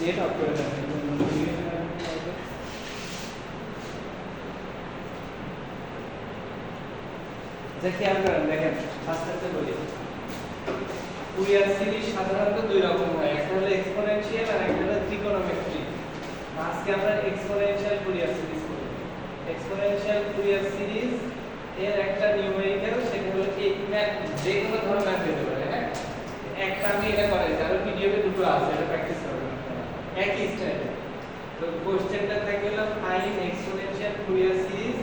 Net off করে দেন যে খেয়াল করেন দেখেন আস্তে আস্তে বলি ফুরিয়ার সিরিজ সাধারণত দুই রকম হয় একটা হলো এক্সপোনেনশিয়াল আর একটা হলো ত্রিকোণমিতিক আজকে আমরা এক্সপোনেনশিয়াল ফুরিয়ার সিরিজ করব এক্সপোনেনশিয়াল ফুরিয়ার সিরিজ এর একটা নিউমেরিক্যাল সেটা হলো কি যে কোনো ধরনের পেতে পারে হ্যাঁ একটা আমি এটা করাই আর পিডিএফ এ দুটো আছে এটা প্র্যাকটিস করবেন একই স্টাইলে তো কোশ্চেনটা থাকে হলো find exponential Fourier series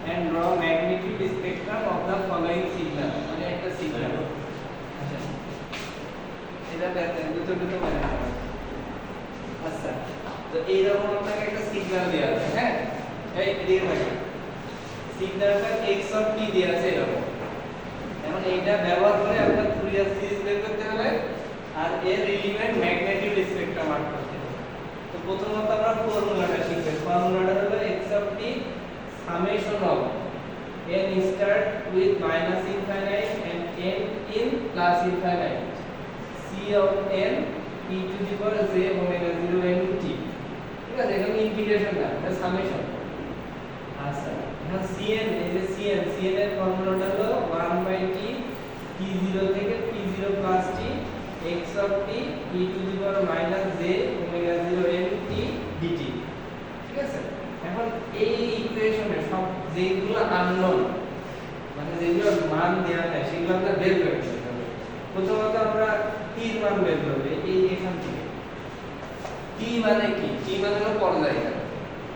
and draw magnitude spectrum of the following signal মানে একটা সিগন্যাল আচ্ছা এটা দেখেন দুটো মানে আচ্ছা তো এই রকম আপনাকে একটা সিগন্যাল দেয়া আছে হ্যাঁ এই এদিকে থাকে সিগন্যালটা x অফ t দেয়া আছে এরকম এখন এইটা ব্যবহার করে আপনার ফুরিয়ার সিরিজ বের করতে হবে আর এর রিলেভেন্ট ম্যাগনিটিউড স্পেকট্রাম আউট করতে হবে তো প্রথমত আমরা ফর্মুলাটা শিখব ফর্মুলাটা হলো x of t summation of n start with minus infinite and n in plus infinite c of n e to the power j omega 0 n t ঠিক আছে এখানে ইন্টিগ্রেশন না এটা সামেশন আচ্ছা এখন cn এই যে cn এর ফর্মুলাটা হলো 1/t t0 থেকে t0 plus t x of t e to the power minus j omega 0 n t dt ঠিক আছে এখন এই ইকুয়েশনে সব যেগুলো আননোন মানে যেগুলো মান দেওয়া নাই সেগুলো আমরা বের করে নিতে হবে প্রথমত আমরা t এর মান বের করব এই এখান থেকে t মানে কি t মানে হলো পর্যায়কাল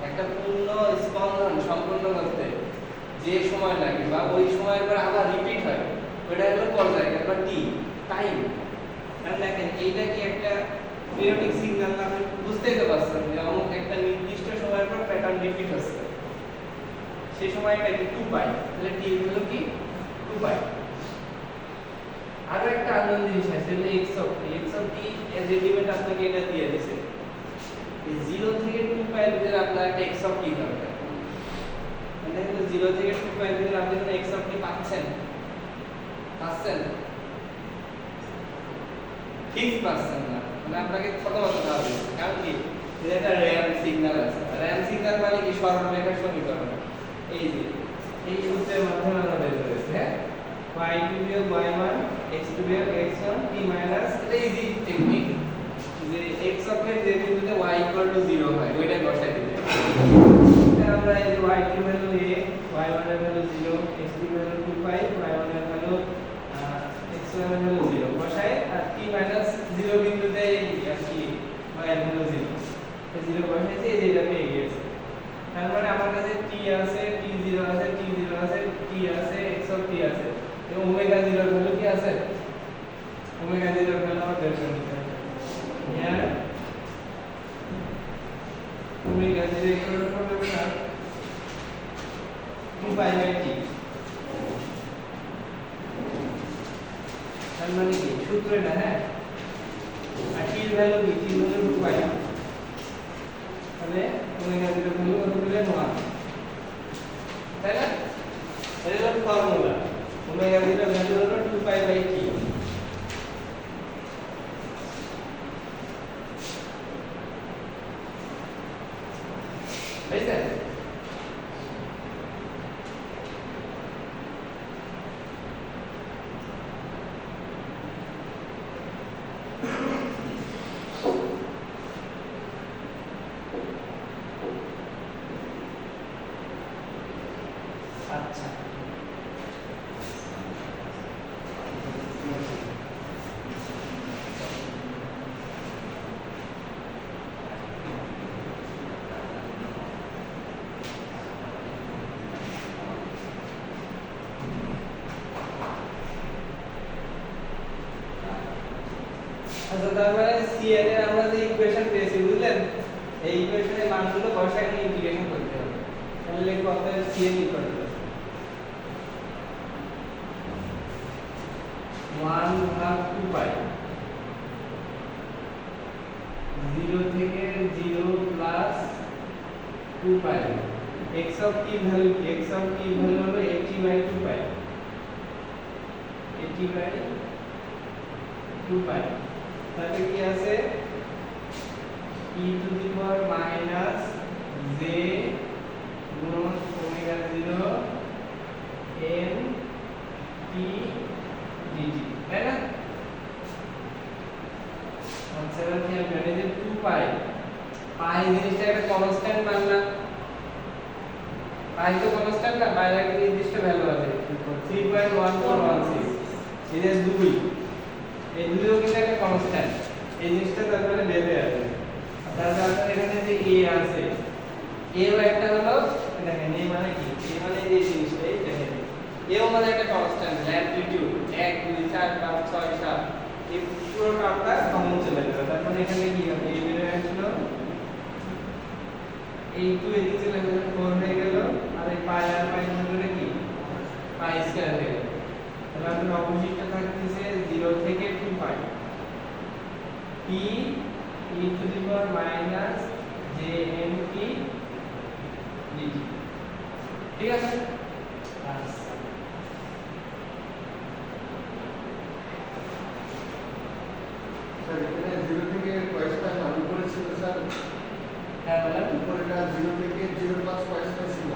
একটা পূর্ণ স্পন্দন সম্পন্ন করতে যে সময় লাগে বা ওই সময়ের পর আবার রিপিট হয় ওটা হলো পর্যায়কাল বা t টাইম আর দেখেন এইটা কি একটা পিরিয়ডিক সিগন্যাল না আপনি বুঝতেই তো পারছেন যে অমুক একটা নির্দিষ্ট সময়ের পর প্যাটার্ন রিপিট হচ্ছে সেই সময়টা কি 2 পাই তাহলে t হলো কি 2 পাই আর একটা আনন্দ জিনিস আছে যে x অফ t এর রেডিমেড আপনাকে এটা দিয়ে দিয়েছে এই 0 থেকে 2 পাই এর ভিতরে আপনার একটা x অফ t দরকার মানে 0 থেকে 2 পাই এর ভিতরে আপনি x অফ t পাচ্ছেন ঠিক পাচ্ছেন না মানে আপনাকে ছোট করতে হবে কারণ কি এটা র্যাম সিগন্যাল আছে র্যাম সিগন্যাল মানে কি সরলরেখার সমীকরণ এই যে এই সূত্রের মাধ্যমে আমরা বের করেছি হ্যাঁ y টু বিয়োগ y1 x টু বিয়োগ x1 t মাইনাস এটা ইজি টেকনিক যে x অক্ষের যে বিন্দুতে y ইকুয়াল টু 0 হয় ওইটা বসাই দিতে এটা আমরা এই যে y2 ভ্যালু a y1 এর ভ্যালু 0 x2 ভ্যালু 2 পাই y1 এর ভ্যালু x1 এর ভ্যালু 0 বসাই আর t মাইনাস 0 বিন্দুতে এই আর কি y এর ভ্যালু 0 এই 0 বসাইছি এই যে এটা পেয়ে গেছে তার মানে আমার কাছে t আছে t0 আছে t0 আছে t আছে x অফ t আছে এবং ওমেগা 0 এর ভ্যালু কি আছে ওমেগা 0 এর ভ্যালু আমাদের বের করতে হবে here ওমেগা 0 ইকুয়াল টু হবে না 2 পাই বাই t তার মানে কি সূত্র এটা হ্যাঁ আর t এর ভ্যালু কি t এর ভ্যালু 2 পাই তাহলে ওমেগা 0 ভ্যালু কত দিলেন 1 তাই না এটা হলো ফর্মুলা ওমেগা 0 ভ্যালু হলো 2 পাই বাই t বুঝছেন আচ্ছা আচ্ছা তার মানে cn এর আমরা যে ইকুয়েশন পেয়েছি বুঝলেন এই ইকুয়েশনের মানগুলো বসায় নিয়ে ইন্টিগ্রেশন করতে হবে তাহলে লিখব আপনাদের cn ইকুয়াল টু 1 ভাগ 2 পাই 0 থেকে 0 plus 2 pi x of t value হলো 80 বাই 2 পাই 80 বাই 2 পাই তাহলে কি আছে e e to the power minus j গুণন ওমেগা 0 n t dt, তাই না? আচ্ছা এবার কি হবে, এই যে 2 পাই জিনিসটা একটা কনস্ট্যান্ট মান না, পাই তো কনস্ট্যান্ট না, পাই এর একটা নির্দিষ্ট ভ্যালু আছে 3.1416, এই যে 2, এই দুইও কিন্তু একটা কনস্ট্যান্ট, এই জিনিসটা তারপরে বেঁধে আছে। তারপর আপনার এখানে যে a আছে, a ও একটা হলো, দেখেন a মানে কি, a মানে এই জিনিসটা, এই দেখেন a ও মানে একটা কনস্ট্যান্ট, অ্যামপ্লিটিউড 1 2 4 5 6 7, এই পুরো টার্মটা কমন চলে যাবে। তারপর এখানে কি হবে, a বের হয়ে আসলো, এই 2 এদিকে চলে গেল 4 হয়ে গেল, আর এই পাই আর পাই ধরে কি পাই স্কয়ার হয়ে গেল। তাহলে আমাদের অপোজিটটা থাকতেছে 0 থেকে 2 পাই t e to the power minus j n t dt, ঠিক আছে? স্যার এখানে 0 থেকে কয়েকটা মান উপরে ছিল স্যার, হ্যাঁ বলেন। উপরেটা 0 থেকে 0 প্লাস কয়েকটা ছিল।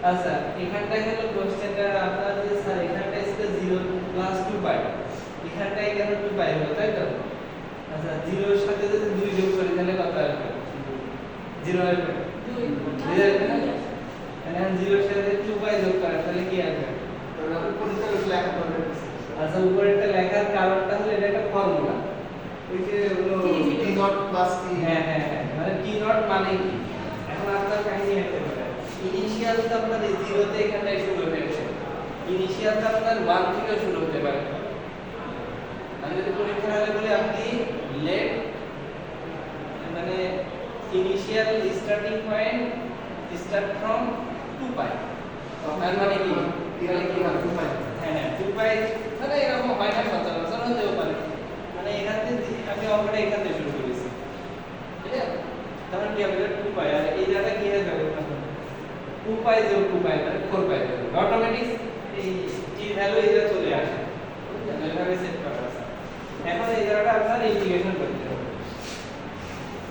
আচ্ছা এখানটা হলো কোশ্চেনটা আপনার যে স্যার এখানটা ছিল 0 প্লাস 2 পাই, এখানটায় কেন 2 পাই হলো, তাই তো? আচ্ছা 0 এর সাথে যদি 2 যোগ করি তাহলে কত আসবে? 0 আসবে, 2 আসবে না? এখন 0 এর সাথে 2 পাই যোগ করেন তাহলে কি আসবে? তাহলে উপরেটা লেখা হবে। আচ্ছা উপরেরটা লেখার কারণটা হলো এটা একটা ফর্মুলা, ওই যে হলো t নট প্লাস t। হ্যাঁ হ্যাঁ হ্যাঁ, মানে t নট মানে কি, এখন আপনার কাহিনী হতে পারে ইনিশিয়াল তো আপনার 0 তে এখানটায় শুরু হয়েছে, ইনিশিয়াল তো আপনার 1 থেকে শুরু হতে পারে। আমি যদি পরীক্ষা হলে বলি আপনি লেট, মানে initial starting point start from 2 পাই, তার মানে কি তাহলে কি হবে 2 পাই? হ্যাঁ হ্যাঁ 2 পাই, মানে এরকম হয় না, সচরাচর হতেও পারে, মানে এখান থেকে আমি অঙ্কটা এখান থেকে শুরু করেছি, ঠিক আছে? তাহলে কি হবে 2 পাই, আর এই জায়গাটা কি হয়ে যাবে, 2 পাই যোগ 2 পাই মানে 4 পাই যাবে, অটোমেটিক এই t ভ্যালু এটা চলে আসে, বুঝলেন? এভাবে সেট করা আছে। এখন এই জায়গাটা আপনার ইন্টিগ্রেশন করতে হবে।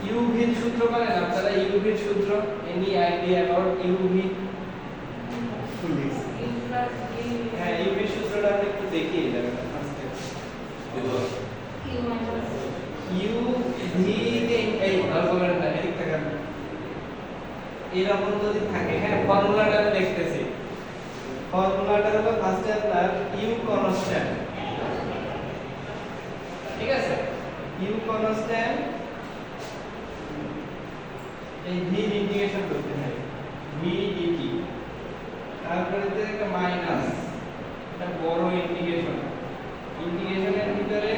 uv এর সূত্র জানেন আপনারা, uv এর সূত্র, এনি আইডিয়া অ্যাবাউট uv? হ্যাঁ uv এর সূত্রটা আপনি একটু দেখিয়ে যাবেন আজকে। uv কে এই ফর্মুলাটা এদিক থেকে এরকম যদি থাকে, হ্যাঁ ফর্মুলাটা আমি লিখতেছি, ফর্মুলাটা হলো ফার্স্টে আপনার u কনস্ট্যান্ট, ঠিক আছে? u কনস্ট্যান্ট, এই v ইন্টিগ্রেশন করতে হয়, v dt, তারপরে তো একটা মাইনাস, এটা বড় ইন্টিগ্রেশন, ইন্টিগ্রেশনের ভিতরে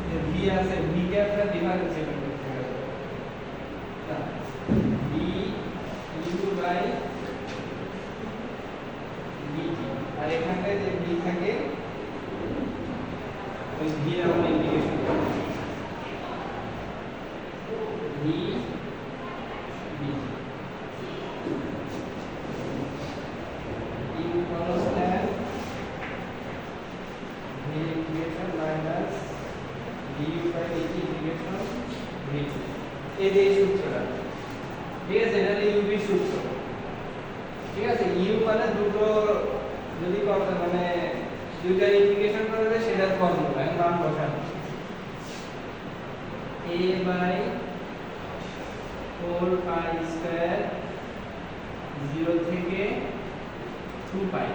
যে v আছে, v কে আপনার ডিফারেন্সিয়েট করতে হবে, v u বাই dt, আর এখানটায় যে v থাকে ওই v এর আমরা ইন্টিগ্রেশন করব, v dt u constant v integration minus du by dt integration v, এই যে সূত্রটা, ঠিক আছে? এটা হলো u এর সূত্র, ঠিক আছে? u মানে দুটো যদি করতে মানে দুইটা ইন্টিগ্রেশন করা যায় সেটার ফর্মুলা, এখন মান বসানো a বাই 4 পাই স্কয়ার 0 থেকে 2 পাই,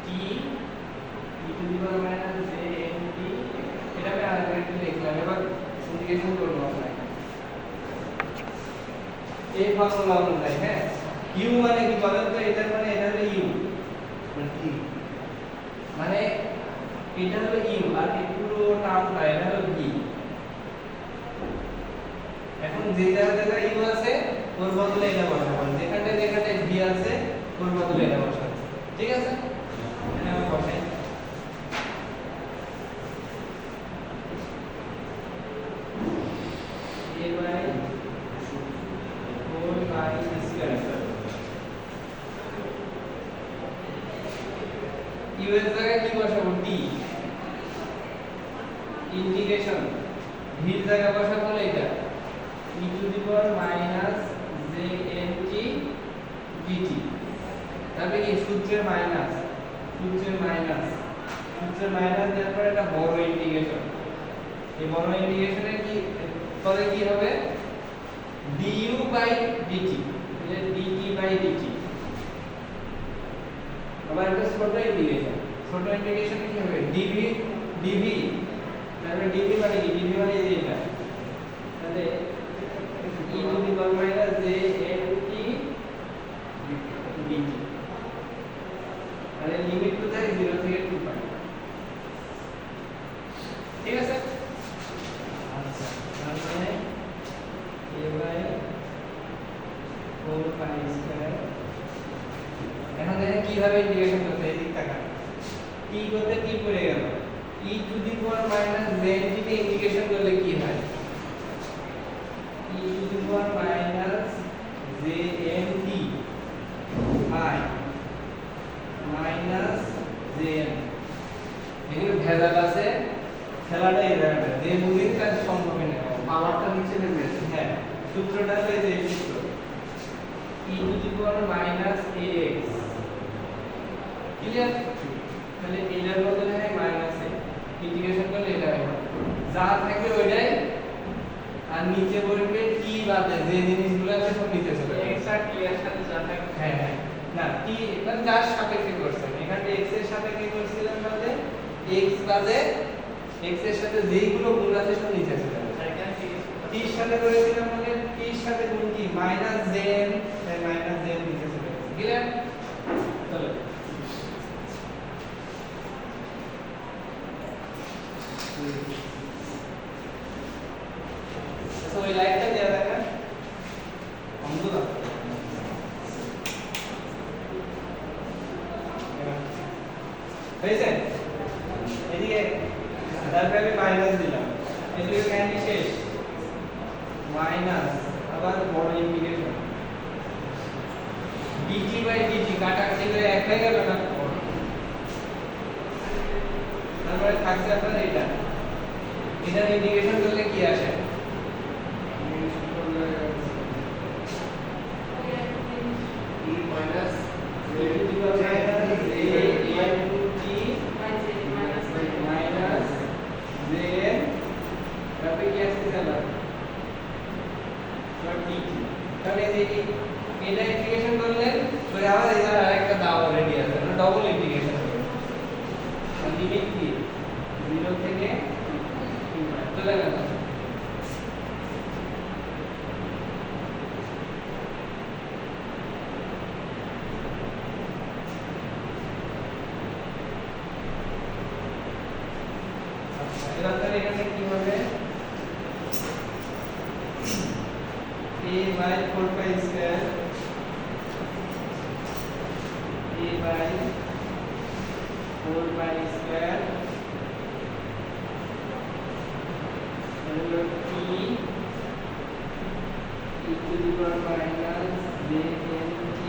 t e to the power minus j n t, এটা আমি আরেকবার একটু লিখলাম, এবার ইন্টিগ্রেশন করব আমরা এই ফর্মুলা অনুযায়ী। হ্যাঁ u মানে কি বলেন তো, এটা মানে এটা হলো u, মানে কি মানে এটা হলো u আর এই পুরো টার্মটা এটা হলো v। এখন যে জায়গায় u আছে ওর বদলে এটা বসাবো, যেখানে v আছে ওর বদলে এটা বসাবো, ঠিক আছে? এখানে আমরা বসাই a বাই 4 পাই স্কয়ার এর জায়গায় কি বসাবো টি ইন্টিগ্রেশন v এর জায়গায় বসাবো এটা e to the power minus jnt dt তারপরে কি সূত্রের মাইনাস দেওয়ার পরে এটা বড় ইন্টিগ্রেশন এই বড় ইন্টিগ্রেশনের কি পরে কি হবে du বাই dt এটা dt বাই dt আবার এটা ছোট ইন্টিগ্রেশনে কি হবে dv তারপরে dv মানে কি dv মানে এই এটা তাহলে e to the power minus jnt dt তাহলে লিমিট কোথায় 0 থেকে 2 পাই ঠিক আছে আচ্ছা তার মানে a বাই 4 পাই স্কয়ার এখন দেখেন কিভাবে ইন্টিগ্রেশন করতে এই দিক তাকান t করতে কি পড়ে গেল e to the power minus jnt কে ইন্টিগ্রেশন করলে কি হয় e to the power minus jnt by minus jn এখানে ভেজাল আছে খেলাটা এই জায়গাটা যে বুঝির কাজ সম্ভব না পাওয়ারটা নিচে নেমে আসে। হ্যাঁ সূত্রটা হলো এই যে সূত্র e to the power minus ax clear তাহলে এটার বদলে হয় মাইনাস a ইন্টিগ্রেশন করলে এটা হবে যা থাকবে ওইটাই আর নিচে বলবে t বাদে যে জিনিসগুলো আছে সব নিচে চলে যাবে এক্স্যাক্টলি এর সাথে যা থাকে হ্যাঁ হ্যাঁ না t মানে যার সাপেক্ষে করছেন এখানে x এর সাপেক্ষে করছিলেন মানে x বাদে x এর সাথে যেইগুলো গুণ আছে সব নিচে চলে যাবে t এর সাথে করেছিলাম মানে t এর সাথে গুণ কি মাইনাস jn তাই মাইনাস jn নিচে চলে গেছে ক্লিয়ার চলো তো এই লাইনটা দেয়া দেখা অন্ধ হয়েছে এদিকে তারপরে আমি মাইনাস দিলাম এদিকে ক্যান্ডি শেষ মাইনাস আবার বড় ইন্টিগ্রেশন dt বাই dt কাটাকাটি করে এক হয়ে গেল না তারপরে থাকছে আপনার এটা এটার ইন্টিগ্রেশন করলে কি আসে e minus e to the power minus j minus jn তারপরে কি আসছে জানা dt তাহলে এই যে এটা ইন্টিগ্রেশন করলে পরে আবার এটার আরেকটা দাও অলরেডি আছে মানে ডবল ইন্টিগ্রেশন হবে লিমিট কি 0 থেকে 2 চলে গেল এবার তাহলে এখানে কি হবে a by 4 pi square a by 4 pi square and t e to the power minus jnt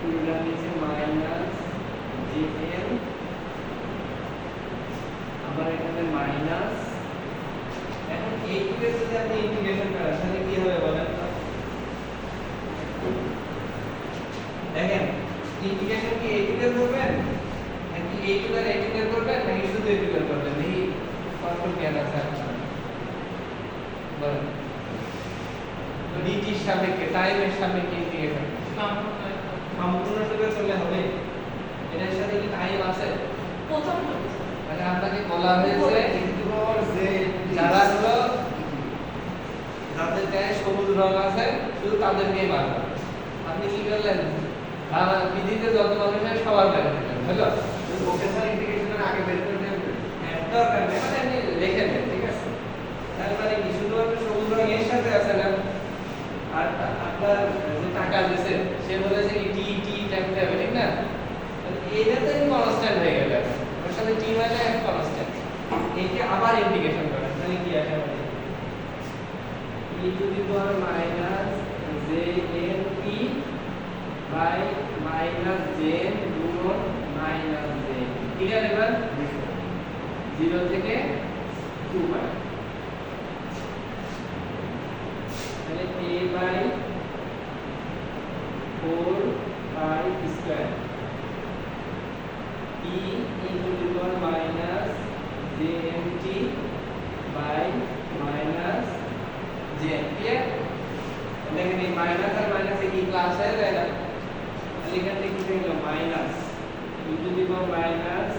পুরোটা নিচে মাইনাস jn আবার এখানে মাইনাস এখন এই টুকে যদি আপনি ইন্টিগ্রেশন করেন তাহলে কি হবে বলেন তো দেখেন ইন্টিগ্রেশন কি এই টুকে করবেন নাকি এই টুকে এই টুকে করবেন নাকি শুধু এই টুকে করবেন এই কন্ট্রোল জ্ঞান আছে আপনার বলেন তো dt এর সাপেক্ষে টাইমের সাপেক্ষে ইন্টিগ্রেশন সম্পূর্ণ টুকে চলে হবে এটার সাথে কি টাইম আছে প্রথম মানে আপনাকে বলা হয়েছে যারা হলো যাদের গায়ে সবুজ রং আছে শুধু তাদেরকেই বার করবেন আপনি কি করলেন পৃথিবীতে যত মানুষ আছে সবার গায়ে দিলেন হলো ভোকেশনাল ইন্টিগ্রেশনের আগে বের করে নেবেন দরকার নেই মানে আপনি লিখে নেন ঠিক আছে তার মানে কি শুধুমাত্র সবুজ রং এর সাথে আছে না আর আপনার যে টাকা দিছে সে বলেছে কি টি টি টাইপটা হবে ঠিক না এইটা তো কনস্ট্যান্ট হয়ে গেল ওর সাথে টি মানে এক কনস্ট্যান্ট একে আবার ইন্টিগ্রেশন করেন তাহলে কি আসে আমাদের e to the power minus jn p by minus জেন গুণন মাইনাস জেন। ক্লিয়ার? এবার 0 থেকে 2 পাই, তাহলে a by 4 pi square e into the power minus jnt by minus jn। Clear? দেখেন এই মাইনাস আর মাইনাসে কি প্লাস হয়ে যায় না, তাহলে এখান থেকে কি হলো minus into the power minus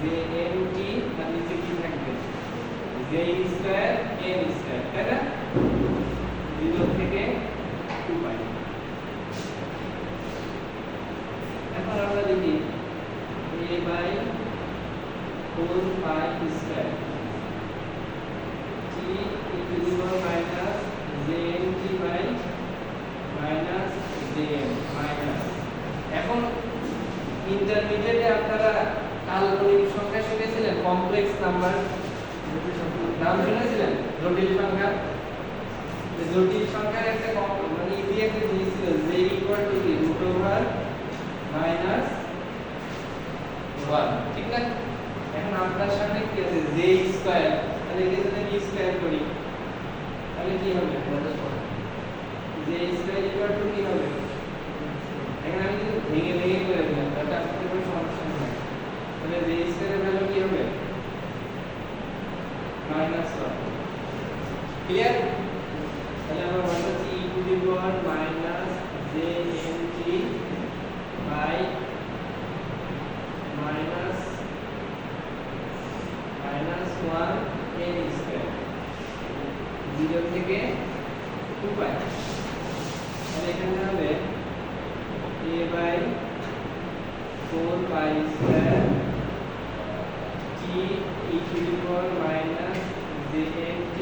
jnt আর নিচে কি থাকবে j স্কয়ার n স্কয়ার, তাই না? 0 থেকে 2 পাই। এখন আমরা লিখি a by 4 pi square t into the power minus jnt by minus jn minus. এখন ইন্টারমিডিয়েটে আপনারা কাল্পনিক সংখ্যা শিখেছিলেন, কমপ্লেক্স নাম্বার নাম শুনেছিলেন, জটিল সংখ্যা। জটিল সংখ্যার একটা মানে ইজি একটা জিনিস ছিল j ইকুয়াল টু কি রুট ওভার মাইনাস 1, ঠিক না? এখন আপনার সামনে কি আছে j স্কয়ার, তাহলে একে যদি আমি স্কয়ার করি তাহলে কি হবে j স্কয়ার ইকুয়াল টু কি হবে, এখন আমি যদি ভেঙে ভেঙে করে দিলাম তাহলে আসলে কোনো সমস্যা নেই। তাহলে j স্কয়ারের ভ্যালু কি হবে -1। ক্লিয়ার? তাহলে আমরা বসাচ্ছি e to the power minus jnt by minus 1 n square 0 থেকে 2 পাই। তাহলে এখানে হবে a by 4 pi square t e to the power minus jnt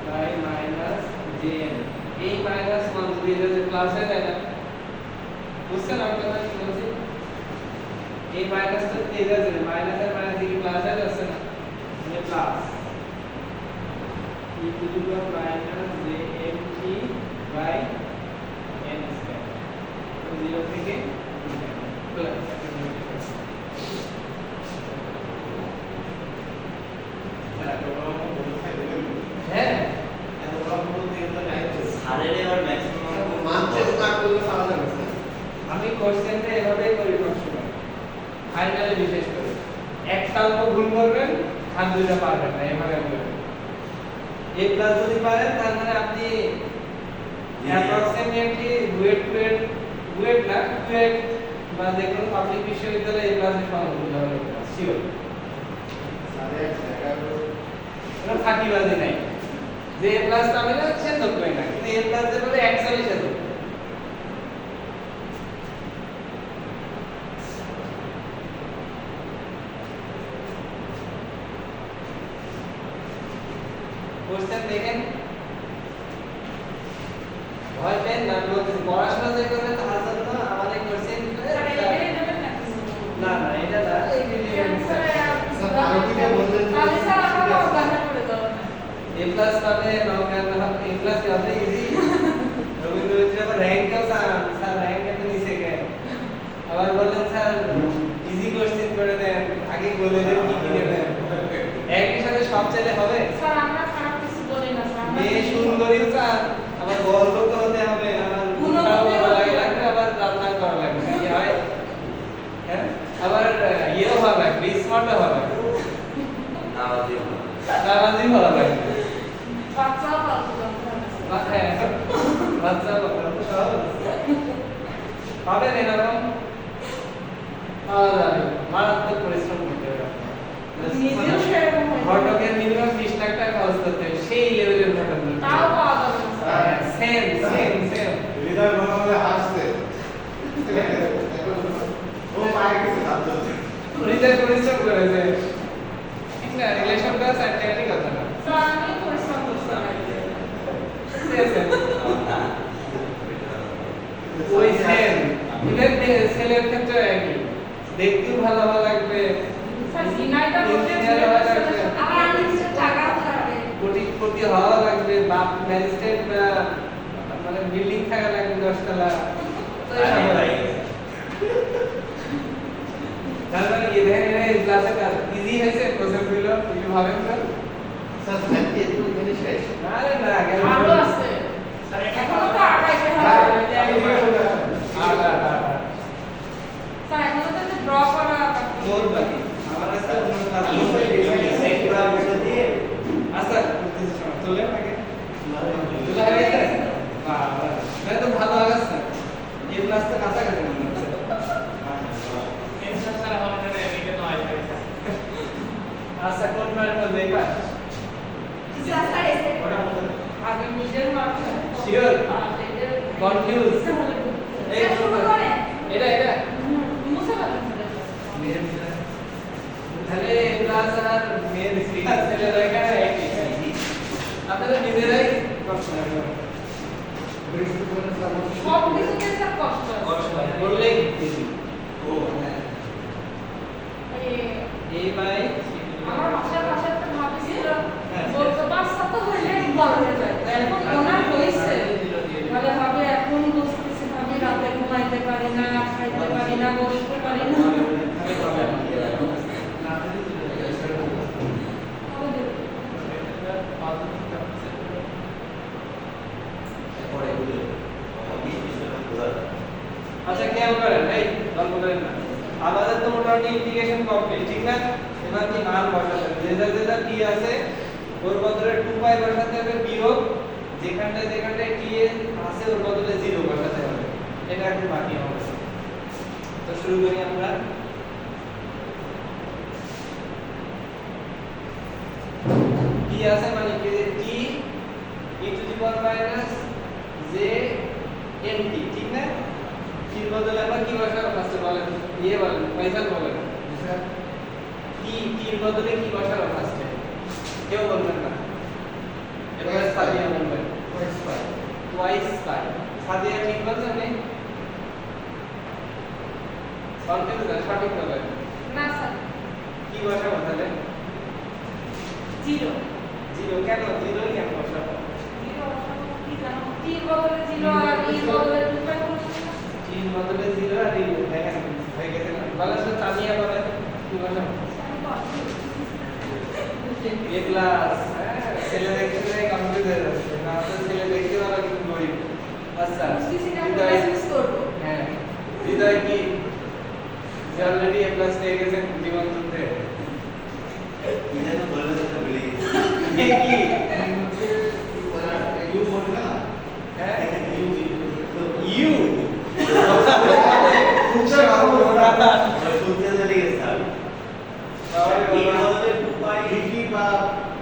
by minus jn। এই মাইনাস 1 যদি এটা প্লাস হয়ে যায় না, বুঝছেন আমি কথা কি বলছি? এই মাইনাসটা তেজ আছে, মাইনাস আর মাইনাস কি প্লাস হয়ে যাচ্ছে না, মানে plus e to the power minus jnt by n square 0 থেকে 2 প্লাস। হ্যাঁ আমি কোশ্চেনটা এভাবেই করি সবসময়, ফাইনালে বিশেষ করে একটা অঙ্ক ভুল করবেন আর দুইটা পারবেন না, এভাবে করবেন। a প্লাস যদি পারেন তার মানে আপনি অ্যাপ্রক্সিমেটলি বুয়েট না কুয়েট বা যে কোনো পাবলিক বিশ্ববিদ্যালয়ে a প্লাসের সমতুল্য হবে শিওর। কোনো ফাঁকিবাজি নাই, যে a প্লাস পাবে না সে ধরবে না, কিন্তু a প্লাস যে পাবে 41 সে ধরবে। কোশ্চেন দেখেন, ভয় পেন না, বলতেছি পড়াশোনা যে করবে তার জন্য আমাদের কোশ্চেন না না এটা না, এই a প্লাস পাবে নওগাঁ a প্লাস পাবে ইজি। রবীন্দ্র বিদ্যালয় র‍্যাঙ্ক স্যার র‍্যাঙ্ক এত নিচে কেন, আবার বললেন স্যার ইজি কোশ্চেন করে দেন, আগে বলে দেন কি কি নেবেন, একই সাথে সব চাইলে হবে স্যার? আমরা খারাপ কিছু বলি না স্যার, মেয়ে সুন্দরী স্যার, আবার গল্প তো হতে হবে, আবার লাগবে, আবার রান্না করা লাগবে, কি হয়? হ্যাঁ, আবার ইয়েও হওয়া লাগবে, স্মার্টও হওয়া লাগবে, নামাজি হওয়া লাগবে, বাচ্চাও পাবো হ্যাঁ বাচ্চা পাবেন এরকম পাওয়া যাবে, মারাত্মক পরিশ্রম করতে হবে। নিজেও সেরকম ঘটকের মিনিমাম 20 লাখ টাকা খরচ করতে হবে, সেই লেভেলের ঘটক তাও পাওয়া যাবে না স্যার। সেম হৃদয় মনে হাসছে ও পায়ে গেছে ভাবতে হৃদয় পরিশ্রম করেছে, ঠিক না? রিলেশনটা সাইন্টিফিক কথা না, স্যার আমি পরিশ্রম করছি ওই সেম ইভেন ছেলের ক্ষেত্রে একই, দেখতেও ভালো ভালো লাগবে, স্যার সিনাইটা করতে আমার আনলিমিটেড টাকা থাকবে, কোটিপতি হওয়া লাগবে, বাপ ম্যাজিস্ট্রেট বা মানে বিল্ডিং থাকা লাগবে 10 তলা, তার মানে ये देखেন এই ক্লাসে কাজ ইজি হয়েছে প্রসেস গুলো একটু ভাবেন স্যার স্যার থাকতে একটু এখানে শেষ আরে না গেল আরো আছে এখনো তো আগাইতে হবে স্যার এখনো তো ড্র করা বাকি। মোর বাকি আমার আজকে অন্য ক্লাস আচ্ছা করতেছি সময় চলে আগে চলে আগে বাবা এটা তো ভালো আগাচ্ছে এই ক্লাস তো কাছাকাছি মনে হচ্ছে আচ্ছা কোন বার বলবে এবার আগে নিজের মার্ক Sure. Confused. এই শুরু করে এটা মুছে ফেলেন তাহলে ক্লাস আর মেন স্পিকার ছেলে দেখা একই আপনারা নিজেরাই কষ্ট করবেন সব কিছুতে স্যার কষ্ট আছে। বললেই ইজি ও হ্যাঁ এই এ বাই আমার বাসার পাশে একটা ভাবি ছিল হ্যাঁ। বলতো বাচ্চা তো হইলে বড় হয়ে যায় এখন ওনার হয়েছে বলে ভাবি এখন বুঝতেছি ভাবি রাতে ঘুমাইতে পারি না খাইতে পারি না বসতে পারি না আচ্ছা কেমন করেন এই গল্প করেন না আমাদের তো মোটামুটি ইন্টিগ্রেশন কমপ্লিট ঠিক না এবার কি মান বসাতে হবে যেটা টি আছে ওর বদলে 2 পাই বসাতে হবে বিয়োগ যেখানটায় টি আছে ওর বদলে 0 বসাতে হবে এটা এখন বাকি হবে তো শুরু করি আমরা টি আছে মানে কি যে টি e to the power minus J N T ঠিক না টির বদলে আমরা কি বসাবো ফার্স্টে বলেন বলেন পয়সা বলেন স্যার টির বদলে কি বসাবো ফার্স্টে কেউ বলবেন না এবার সাদিয়া বলবেন টুয়াইস পাই সাদিয়া ঠিক বলছেন নেই কনফিউজ না সঠিক বলেন না স্যার কি বসাবো তাহলে জিরো জিরো কেন জিরোই কেন বসাবো জিরো কি জানো টি বদলে জিরো আর ই বদলে 2 পাই টির বদলে 0 আর দেখেন হয়ে গেছে না বলেন তো তানিয়া বলেন কি বসাবো এ ক্লাস ছেলে দেখতে কমপ্লিট হয়ে যাচ্ছে না তো ছেলে দেখতে ভালো কিন্তু গরিব আচ্ছা হ্যাঁ হৃদয় কি যে অলরেডি এ প্লাস পেয়ে গেছেন জীবন যুদ্ধে এ কি হ্যাঁ ইউ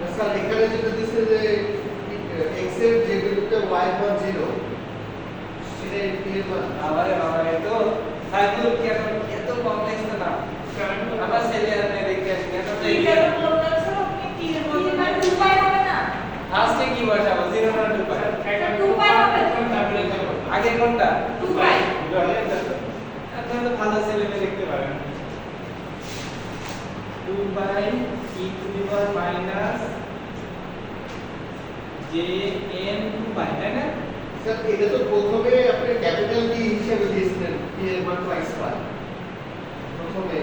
স্যার এখানে যেটা দিচ্ছে যে x এর যে বিন্দুতে y মান 0 সেটা t এর মান আরে বাবা এ তো সাইকেল কি এত কমপ্লেক্স না আমরা ছেলে আর মেয়ে দেখতে আসি এত এইটা বললেন স্যার আপনি টি এর বদলে 2 পাই হবে না ফার্স্টে কি বসাবো 0 না 2 পাই এটা 2 পাই হবে আগে কোনটা 2 পাই আপনারা তো ভালো ছেলে মেয়ে দেখতে পারেন 2 by e to the power minus J N 2 pi তাই না স্যার এটা তো প্রথমে আপনি ক্যাপিটাল টি হিসেবে দিয়েছিলেন t এর মান টুয়াইস পাই প্রথমে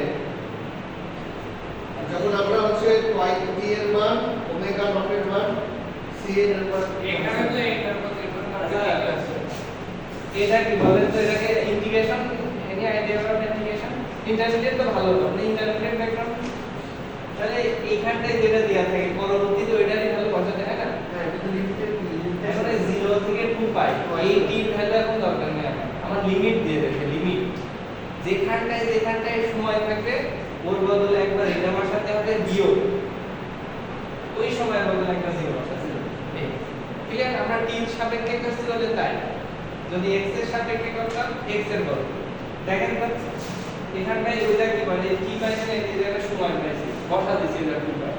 আর যখন আমরা হচ্ছে টুয়াইস t এর মান ওমেগা নট এর মান c এর মান এখানে তো এটার মধ্যে এটা কি বলেন তো এটাকে integration any idea of integration intermediate তো ভালো তো ইন্টারমিডিয়েট ব্যাকগ্রাউন্ড তাহলে এইখানটায় যেটা দেয়া থাকে পরবর্তীতে ওইটারই ভালো বসাতে হয় না হ্যাঁ এটা তো লিমিটেড এখন 0 থেকে 2 পাই এই t এর ভ্যালু এখন দরকার নেই আমার লিমিট দিয়ে দেবে লিমিট যেখানটায় সময় থাকবে ওর বদলে একবার এটা বসাতে হবে বিয়োগ ওই সময়ের বদলে একটা 0 বসাতে হবে ক্লিয়ার আমরা t এর সাপেক্ষে করতে হলে তাই যদি x এর সাপেক্ষে করতাম x এর বদলে দেখেন তো এখানটায় ওইটা কি বলে t পাইছে না এই জায়গায় সময় পাইছে বসা দিছি এটা 2 পাই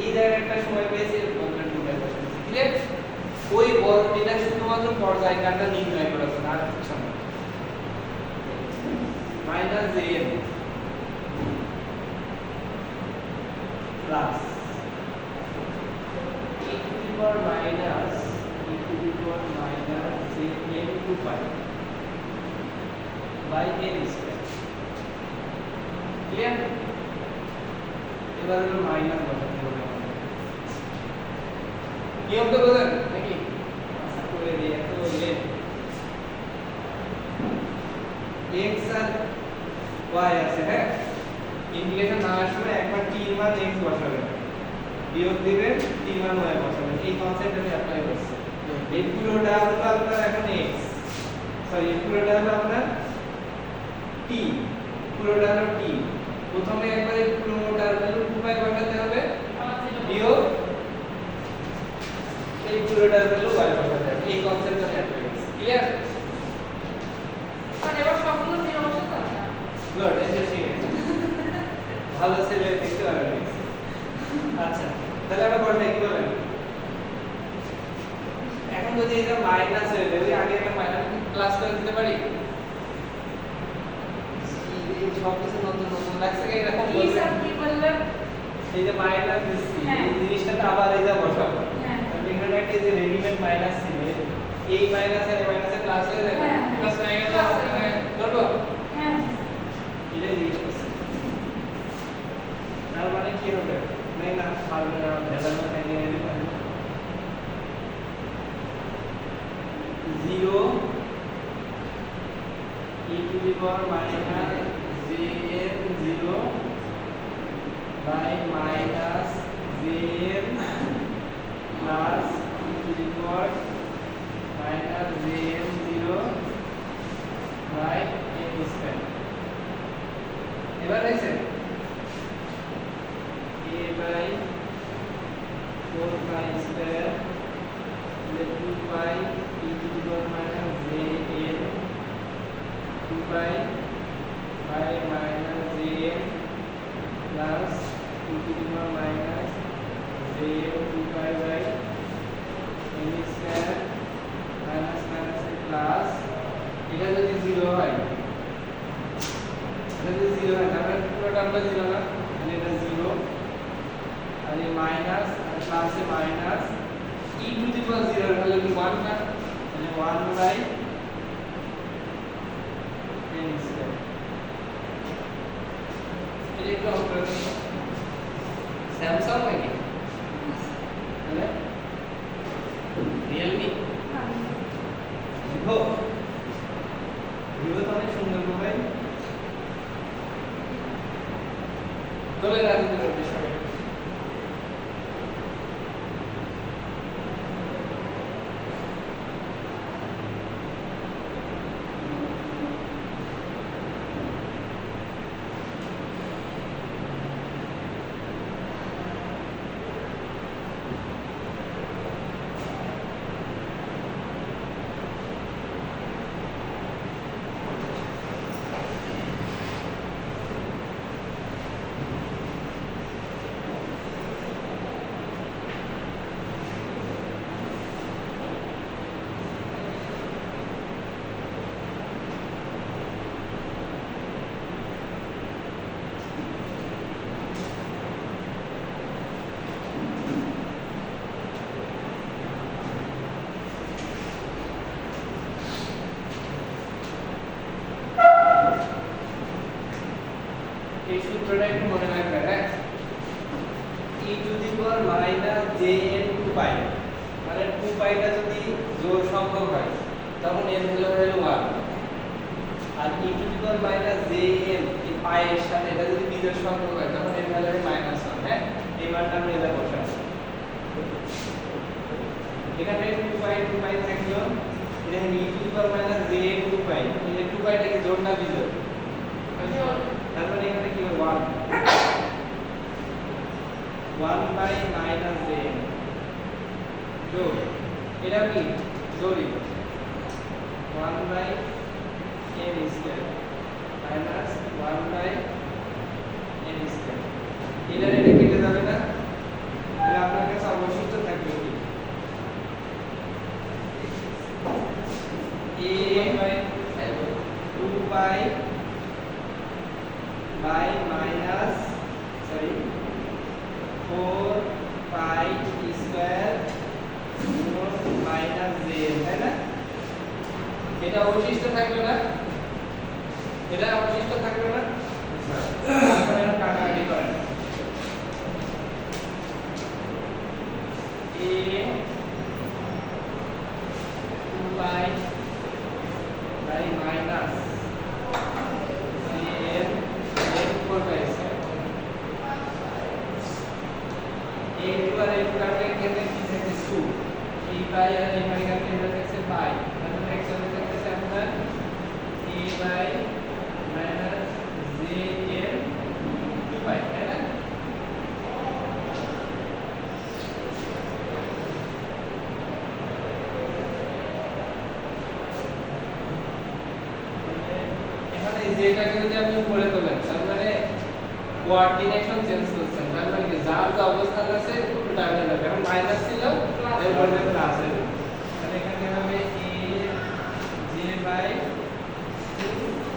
এই জায়গায় একটা সময় পেয়েছি এর বদলে 2 পাই বসা দিছি ক্লিয়ার ওই বড় এটা শুধুমাত্র পর্যায়কালটা নির্ণয় করার জন্য আর কিছু না minus JN plus e to the power minus JN 2 pi by n square clear এবার হলো মাইনাস বসাতে হবে আমাদের নিয়ম তো বোঝেন নাকি আশা করে দিই এত বললেন x আর y আছে হ্যাঁ ইন্টিগ্রেশন নেওয়ার সময় একবার t এর মান x বসাবেন বিয়োগ দিবেন t এর মান y বসাবেন এই কনসেপ্ট আমি অ্যাপ্লাই করছি এই পুরোটা হলো আপনার এখন x সরি এই পুরোটা হলো আপনার t পুরোটা হলো t প্রথমে একবারে পুরোটার ভ্যালু 2 পাই বসাতে হবে বিয়োগ এই পুরোটার ভ্যালু y বসাতে হবে এই কনসেপ্ট আমি অ্যাপ্লাই করছি ক্লিয়ার আর এবার সবগুলো জিরো বসাতে হবে না গুড ইন্টারেস্টিং ভালো ছেলে দেখতে পারবেন আচ্ছা তাহলে আমরা করতে কি বলেন এখন যদি এটা মাইনাস হয়ে যায় ওই আগে একটা মাইনাস প্লাস করে দিতে পারি এই সব কিছু নতুন নতুন লাগছে কি এরকম কি বলবেন স্যার কি বললেন এই যে মাইনাস দিচ্ছি হ্যাঁ। এই জিনিসটাতে আবার এই যে বসাবো হ্যাঁ আমি এখানে একটা যে রেডিমেড মাইনাস ছিল এই মাইনাস আর এই মাইনাসে প্লাস হয়ে যাবে হ্যাঁ। প্লাস হয়ে গেল Plus হয়ে গেল। ধরবো হ্যাঁ এটাই জিজ্ঞেস করছি তার মানে কি হবে নাই না পারবে না ভেজাল খাই নিয়ে নিতে পারবে 0 e to the power minus jn 0 by minus jn plus e to the power minus jn 0 by n square এবার হয়েছে a by 4 pi square the 2 pi e to the power minus jn 2 pi by minus jn plus e to the power minus jn 2 pi by n square minus minus plus এটা যদি 0 হয় এটা যদি 0 হয় তাহলে পুরো টার্মটা 0 না তাহলে এটা 0 আর এই মাইনাস আর প্লাসে মাইনাস e টু দি পাওয়ার 0 এর ভ্যালু কি 1 না তাহলে 1 বাই n স্কয়ার এটা একটু অঙ্ক করে স্যামসাং নাকি তাহলে রিয়েলমি ভিভো ভিভো তো অনেক সুন্দর মোবাইল দলে রাজনীতির বিষয় এই সূত্রটা একটু মনে রাখবেন হ্যাঁ e to the power minus jn 2 পাই মানে 2 পাইটা যদি জোড় সংখ্যক হয় তখন n ভ্যালু হলো 1 আর e to the power minus jn এই পাই এর সাথে এটা যদি বিজোড় সংখ্যক হয় তখন n ভ্যালু হবে -1 হ্যাঁ এই মানটা আমরা এটা বসাবো এখানে 2 পাই থাকলো এখানে e to the power minus jn 2 পাই এই 2 পাইটা কি জোড় না বিজোড় তার মানে এখানে কি হবে 1 বাই মাইনাস jn যোগ এটা কি যোগই 1 by n square minus 1 by n square এটা কেটে যাবে না তাহলে আপনার কাছে অবশিষ্ট থাকবে কি a by 2 by minus sorry 4 pi square minus j তাই না এটা অবশিষ্ট থাকলো না a 2 by minus cn n4 by cn a2 R a2 কাটলে এখানে কি থাকে 2 এই বাই আর এখানে কাটলে এটা থাকছে বাই তাহলে এখানে থাকছে আপনার a by minus jn 2 by তাই না এখানে যেটাকে যদি আপনি উপরে তোলেন তার মানে কোঅর্ডিনেশন চেঞ্জ করছেন তার মানে কি যার যে অবস্থান আছে উল্টা হয়ে যাবে এখন মাইনাস ছিল এরপরে প্লাস হবে তাহলে এখানে হবে a j by 2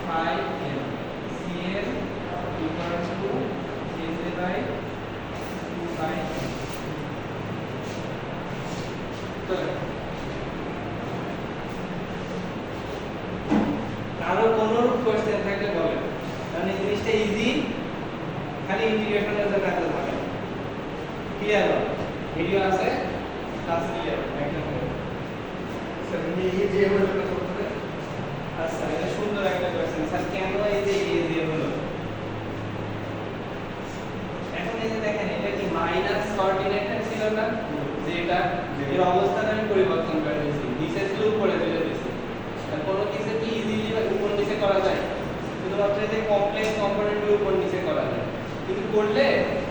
pi n cn equal to a j by 2 pi n তো আরো কোনো কোশ্চেন থাকলে বলেন মানে এই জিনিসটা ইজি খালি ইন্টিগ্রেশনের জন্য এত ভালো ক্লিয়ার হবে ভিডিও আছে ক্লাস ক্লিয়ার একদম স্যার এই যে হলো কত করে আচ্ছা এটা সুন্দর একটা কোশ্চেন স্যার কেন এই যে হলো এখন এই যে দেখেন এটা কি মাইনাস কোঅর্ডিনেটর ছিল না যেটা এর অবস্থান আমি পরিবর্তন করে দিয়েছি নিচে ছিল উপরে তুলে দিয়েছি আর কোনো কিছু কি ইজিলি উপর নিচে করা যায় শুধুমাত্র যে কমপ্লেক্স কম্পোনেন্টের উপর নিচে করা যায় কিন্তু করলে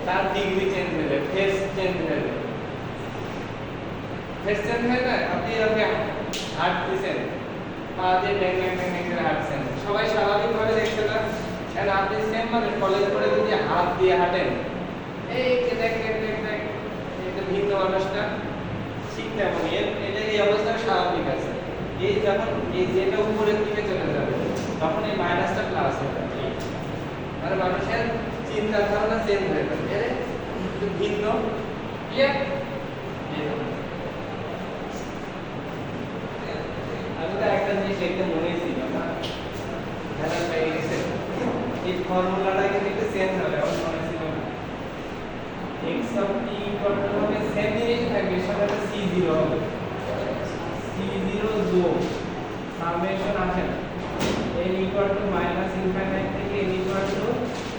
তার ডিগ্রি চেঞ্জ হয়ে যাবে ফেস চেঞ্জ হয়ে যাবে ফেস চেঞ্জ হয় না আপনি এরকম হার্ট দিচ্ছেন পা দিয়ে ব্যাং ব্যাং ব্যাং ব্যাং করে হাঁটছেন সবাই স্বাভাবিকভাবে দেখছে না আর আপনি সেম মানে কলেজ করে যদি হাত দিয়ে হাঁটেন এই যে দেখ দেখ দেখ দেখ এটা ভিন্ন মানুষটা ঠিক তেমন এটা এই অবস্থা স্বাভাবিক আছে এই যখন এই যেটা উপরের দিকে চলে যাবে তখন এই মাইনাসটা প্লাস হয়ে যাবে মানে মানুষের চিন্তা ধারণা চেঞ্জ হয়ে যাবে এর একটু ভিন্ন ক্লিয়ার আমি তো একটা জিনিস একদম মনেই ছিল না ধারণা পেয়ে গেছে এই ফর্মুলাটা কিন্তু একটু চেঞ্জ হবে আমার মনে ছিল না x of t equal to হবে সেম জিনিস থাকবে সেটা c0 হবে c0 যোগ সামেশন আসে না n equal to minus infinite থেকে n equal to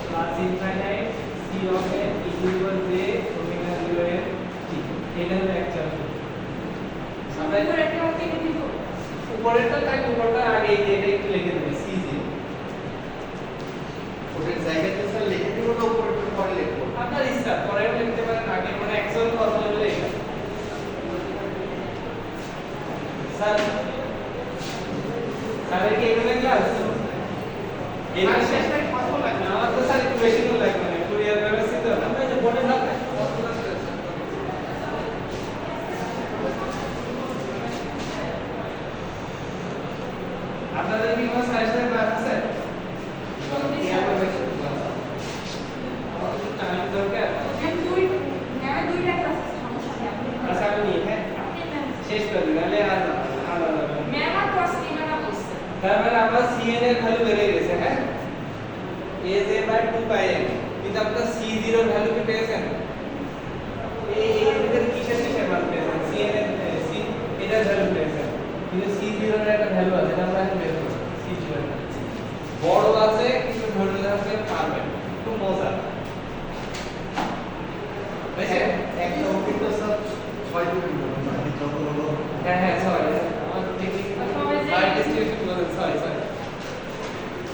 plus infinite c of n equal j omega 0 n t এটা হলো অ্যাকচুয়াল আমরা উপরেরটা ওকে দিব উপরেরটা তাই উপরটা আগে এই যে এটা একটু লিখে দেবে c0 ওদের জায়গাতে স্যার লিখে দিব না উপরে পরে লিখবো আপনার ইচ্ছা পরেও লিখতে পারেন আগে মানে অ্যাকচুয়াল ফর্মুলা হলো এটা স্যার স্যারের কি এখানে ক্লাস এই শেষ থেকে কত লাগবে আমার তো স্যার একটু বেশি তো লাগবে না কুরিয়ার ব্যবস্থিত আমরা যে বোর্ডে থাকবে আপনাদের কি কোনো স্যারের সাথে ক্লাস আছে টাইম দরকার দুইটা ক্লাস সমস্যা নেই আপনি আচ্ছা আমি নিই হ্যাঁ শেষ করে দিন তাহলে আর ম্যাম আর ক্লাস নিবে না বলছে তার মানে আমার cn এর ভ্যালু বেড়ে গেছে হ্যাঁ aj by 2 pi n কিন্তু আপনারা c0 এর ভ্যালু কি পেয়েছেন এই এর কিসের মান পেয়েছেন cn এর c এটার ভ্যালু পেয়েছেন কিন্তু c0 এর একটা ভ্যালু আছে এটা আমরা এখন বের করব c0 এর বড় আছে কিন্তু ধরে রাখতে পারবেন খুব মজা বুঝছে একটা অঙ্কিত স্যার 6 দিন মানে যত হলো হ্যাঁ হ্যাঁ সরি আমার টেকনিক সবাই যে- বাইরে ডিস্ট্রিবিউশন বলেন সরি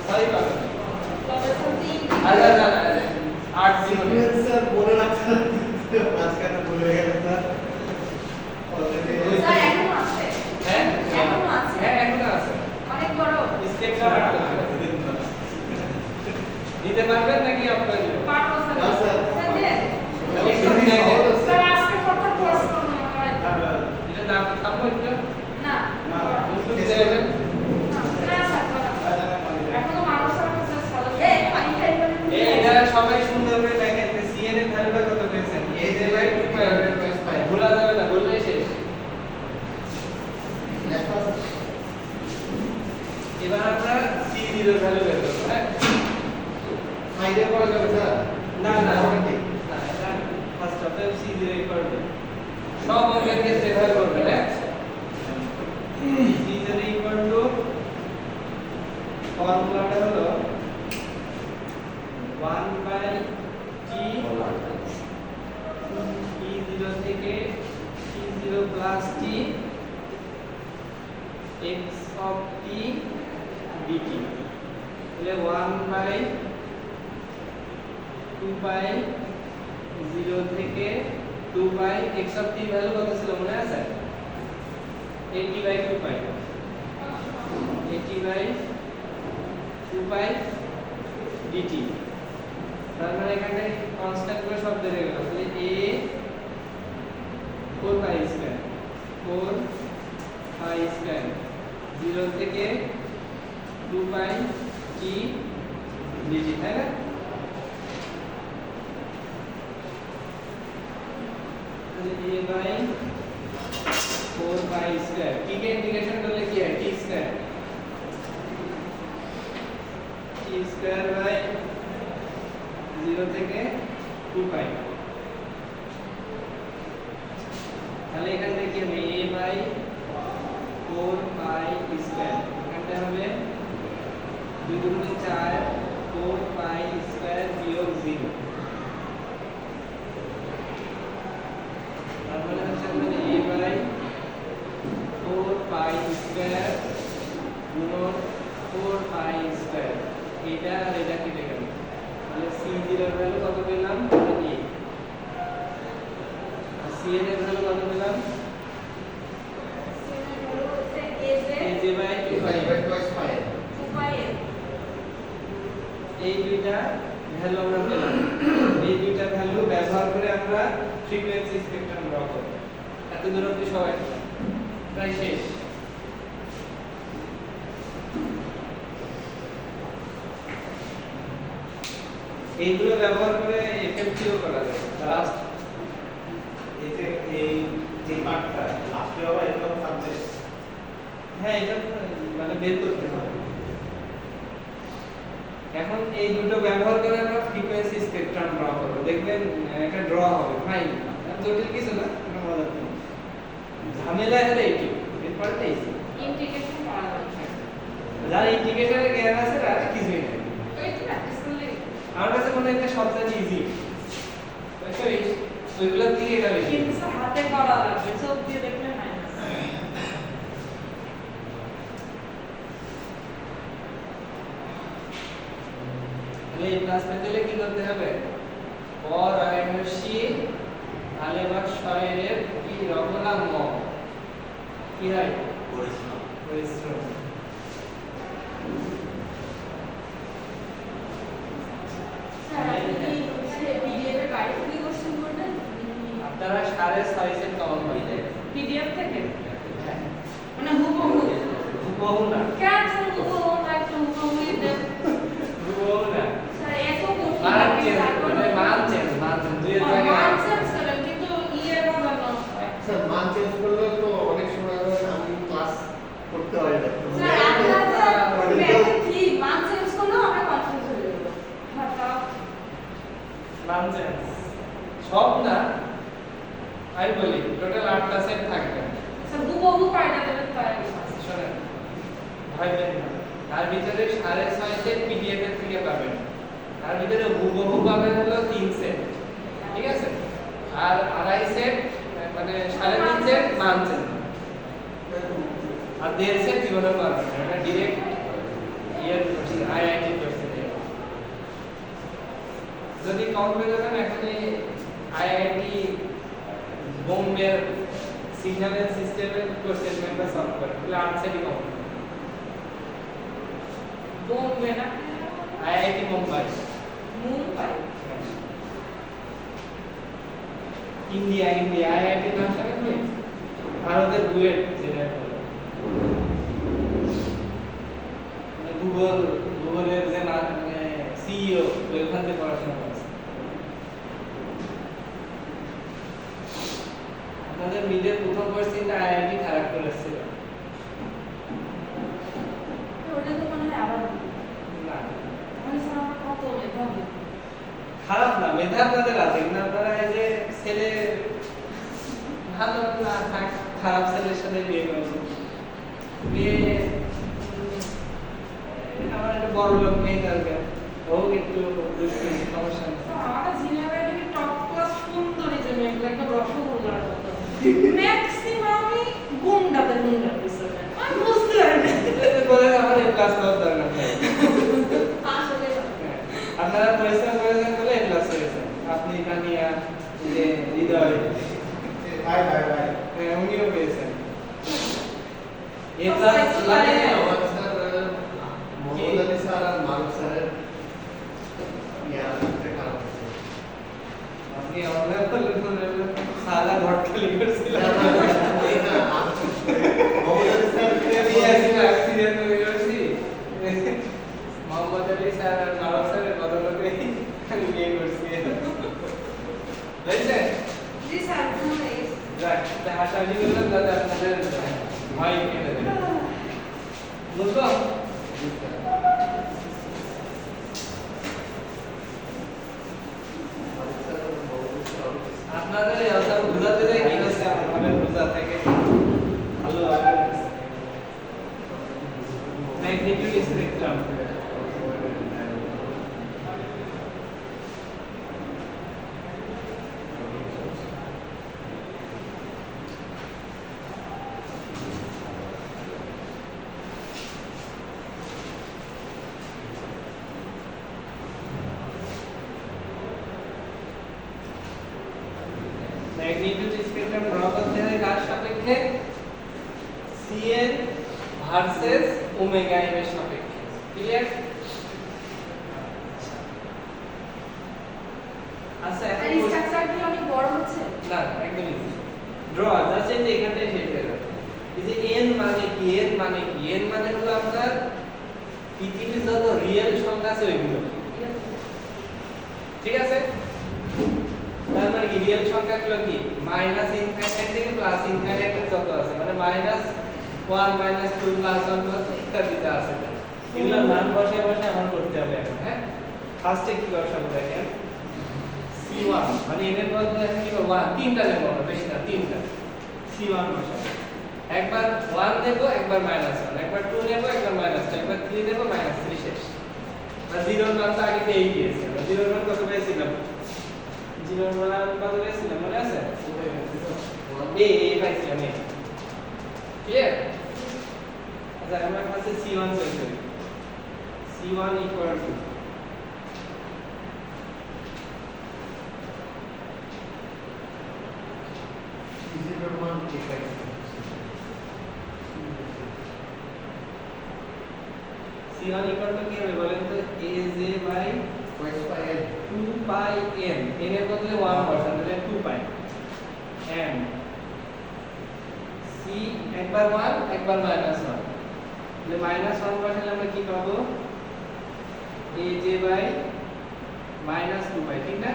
সরি পাবেন তবে সত্যি আচ্ছা না না 8 0 সিকোয়েন্সার বলে রাখতে মাঝখানে বলে গেল স্যার অলরেডি স্যার এখনো আছে হ্যাঁ এখনো আছে হ্যাঁ এখনো আছে অনেক বড় স্টেপটা নিতে পারবেন নাকি আপনারা পারবো না, স্যার স্যার। স্যার একটু দেখেন স্যার আজকে কত ক্লাস করব আমরা এটা নাম থামবো একটু না একটু দেখেন না স্যার এখনো মানুষ আর কাছে ভালো এই পানি খাই এই এটা সবাই সুন্দর করে দেখেন যে সিএন এর ভ্যালুটা কত পেয়েছেন এই যে ভাই 2 পাই ভুলা যাবে না বললেই শেষ লেখা আছে এবার আমরা c0 এর ভ্যালু বের করব হ্যাঁ সাইডে করা যাবে স্যার না না ওটা কি না এটা first of all c0 equal to সব অঙ্কের ক্ষেত্রে এভাবে করবেন হ্যাঁ c0 ইকুয়াল টু ফর্মুলাটা হলো 1 বাই t e0 থেকে t0 plus t x of t dt তাহলে 1 বাই 2 বাই 0 থেকে 2 by x of t value কত ছিল মনে আছে 80 by 2 pi 80 by 2 pi dt তার মানে এখানে কনস্ট্যান্ট করে সব বেড়ে গেল তাহলে a 4 pi square 4 pi square 0 থেকে 2 পাই t dt তাই না তাহলে a by 4 pi square t কে ইন্টিগ্রেশন করলে কি হয় t square t square by 0 থেকে 2 পাই তাহলে এখান থেকে কি হবে a বাই 4 পাই স্কয়ার এখানে হবে 2 দুগুণে 4 4 পাই স্কয়ার বিয়োগ 0 তারপরে হচ্ছে আমাদের a বাই 4 পাই স্কয়ার গুণন 4 পাই স্কয়ার এটা আর এটা কেটে গেল তাহলে c0 এর ভ্যালু কত পেলাম a আর c এর ভ্যালু কত পেলাম a বাই 2 পাই এই দুইটা ভ্যালু আমরা পেলাম এই দুইটা ভ্যালু ব্যবহার করে আমরা ফ্রিকোয়েন্সি স্পেকট্রাম ড্র করব এত দূর অবধি সবাই প্রায় শেষ এইগুলো ব্যবহার করে এফএফটিও করা যায় লাস্ট এতে এই যে পার্টটা লাস্টে আবার এরকম থাকবে হ্যাঁ এটা মানে বের করতে হবে এখন এই দুটো ব্যবহার করে আমরা ফ্রিকোয়েন্সি স্পেকট্রাম ড্র করব দেখবেন এটা ড্র হবে ফাইন জটিল কিছু না এটা মজার জিনিস ঝামেলা হলো এইটি এরপরটা ইজি ইন্টিগ্রেশন করা যাবে যারা ইন্টিগ্রেশনের জ্ঞান আছে তারা কিছুই নেই ওইটা প্র্যাকটিস করলে আমার কাছে মনে হয় এটা সবচেয়ে ইজি ওইগুলো দিয়ে এটা বেশি কিন্তু স্যার হাতে করা লাগবে চোখ দিয়ে দেখলে হয় না তাহলে এই ক্লাস পেতে হলে কি করতে হবে পর আয়নসি তাহলে বা শয়ের কি রকলাম ম কি হয় পরিশ্রম পরিশ্রম স্যার আপনি কি হচ্ছে পিডিএফ এর বাইরে থেকে কোশ্চেন করবেন আপনারা 6.5 সেট কমন হয়ে যায় পিডিএফ থেকে মানে হুবহু হুবহু না কেন স্যার হুবহু না একটু হুবহু দেন হুবহু না স্যার এত কঠিন মান চেঞ্জ মানে মান চেঞ্জ দুই এর জায়গায় মান চেঞ্জ করেন কিন্তু ইয়ে বানানো স্যার মান চেঞ্জ করলে তো অনেক সময় ধরে আমি ক্লাস করতে হয় না স্যার আপনাদের ম্যাথে ঠিক মান চেঞ্জ করলেও আমরা কনফিউজ হয়ে যাব হঠাৎ মান চেঞ্জ সব না আমি বলি টোটাল 8টা সেট থাকবে স্যার হুবহু কয়টা দেবেন তাই শোনেন ভাইবেন না তার ভিতরে 6.5 সেট পিডিএফ এর থেকে পাবেন তার ভিতরে হুবহু পাবেন হলো 3 সেট ঠিক আছে আর 2.5 সেট মানে 3.5 সেট মান চেঞ্জ আর 1.5 সেট জীবনে পাবেন এটা direct year question IIT question যদি কাউন্ট করে দেন এখন আইআইটি বোম্বের সিগন্যাল সিস্টেমের কোশ্চেন ব্যাংকটা সলভ করে তাহলে 8 সেটই কাউন্ট বোম্বে না IIT Mumbai Mumbai India IIT নাম শুনেন কি ভারতের বুয়েট যেটা বলে গুগলের যে সিইও ওইখান থেকে পড়াশোনা করছে আপনাদের মিডের প্রথম কোশ্চেনটা আইআইটি খারাপ করেছিল ওটা তো মনে হয় আবার না মানে স্যার আমরা কত মেধাবী খারাপ না মেধা আপনাদের আছে কিন্তু আপনারা এই যে ছেলে ভালো না থাক, খারাপ ছেলের সাথে বিয়ে করবো। বিয়ে আমার একটা বড় লোক মেয়ে দরকার, ও একটু দুষ্টি, সমস্যা নেই। আমার ঝিনাইদহের থেকে টপ ক্লাস সুন্দরী যে মেয়েগুলো একদম রসগোল্লার মতো ম্যাক্সিমামই গুন্ডাদের পিছনে আমি বুঝতে পারি না বলে আমার এই ক্লাস করার দরকার নেই। আসলে হ্যাঁ, আপনারা পরিশ্রম করেছেন বলে এই ক্লাস করেছেন। আপনি কানিয়া যে হৃদয়, ভাই ভাই ভাই উনিও পেয়েছেন এই ক্লাস লাগে। আমার স্যার মোহাম্মদ আলী স্যার আর মারুফ স্যারের একটা খারাপ হয়েছে। আপনি আমাদের বললেন সাদা ঘট খালি করছিলেন। মোহাম্মদ আলী স্যার মোহাম্মদ আলী স্যার আর মারুফ স্যারের বদলতে আমি বিয়ে করছি। বুঝছেন? জি স্যার প্লিজ যাক, তা আশাবাদী করলাম যাতে আপনাদের ভয় কেটে দেবে। বুঝলো? আপনাদের এটা বোঝাতে যাই কি হচ্ছে, আমাদের বোঝা থেকে ভালো হবে। Magnitude spectrum magnitude spectrum draw করতে হয় কার সাপেক্ষে? Cn ভার্সেস ওমেগা m এর সাপেক্ষে। ক্লিয়ার? আচ্ছা আর এখন এই স্ট্রাকচারগুলো অনেক বড় হচ্ছে না একদম ইজি। ড্র জাস্ট এই যে এখানটাই শেষ হয়ে যাবে। এই যে n মানে কি, n মানে কি? n মানে হলো আপনার পৃথিবীর যত রিয়েল সংখ্যা আছে ওইগুলো। ঠিক আছে? তার মানে কি রিয়েল সংখ্যাগুলো কি? মাইনাস ইনফিনিটি থেকে প্লাস ইনফিনিটি যত আছে, মানে মাইনাস 1 মাইনাস 2 প্লাস 1 প্লাস ইত্যাদিতে আছে। এগুলোর মান বসে বসে আমার করতে হবে এখন। হ্যাঁ, ফার্স্টে কি বসাবো দেখেন, C1 মানে n এর বদলে এখন কি করব? 3টা নেব, বেশি না 3টা। C1 বসাবো, একবার 1 দেব, একবার -1, একবার 2 নেব, একবার -2, একবার 3 দেব, -3 শেষ। আর 0 এর মান তো আগে পেয়ে গিয়েছি। 0 এর মান কত পেয়েছিলাম? 0 এর মান কত পেয়েছিলাম মনে আছে? এই পাইছিলাম এই। ক্লিয়ার? আচ্ছা আমরা কাছে C1 বের করি। C1 ইকুয়াল টু ইজিটার মান কি পাইছে? C1 ইকুয়াল টু কি হবে বলেন তো? AJ বাই কয়েস পাই এর 2 পাই n, n এর বদলে 1 বসান তাহলে 2 পাই n। C একবার 1 একবার -1, তাহলে -1 বসালে আমরা কি পাবো? AJ বাই -2 পাই, ঠিক না?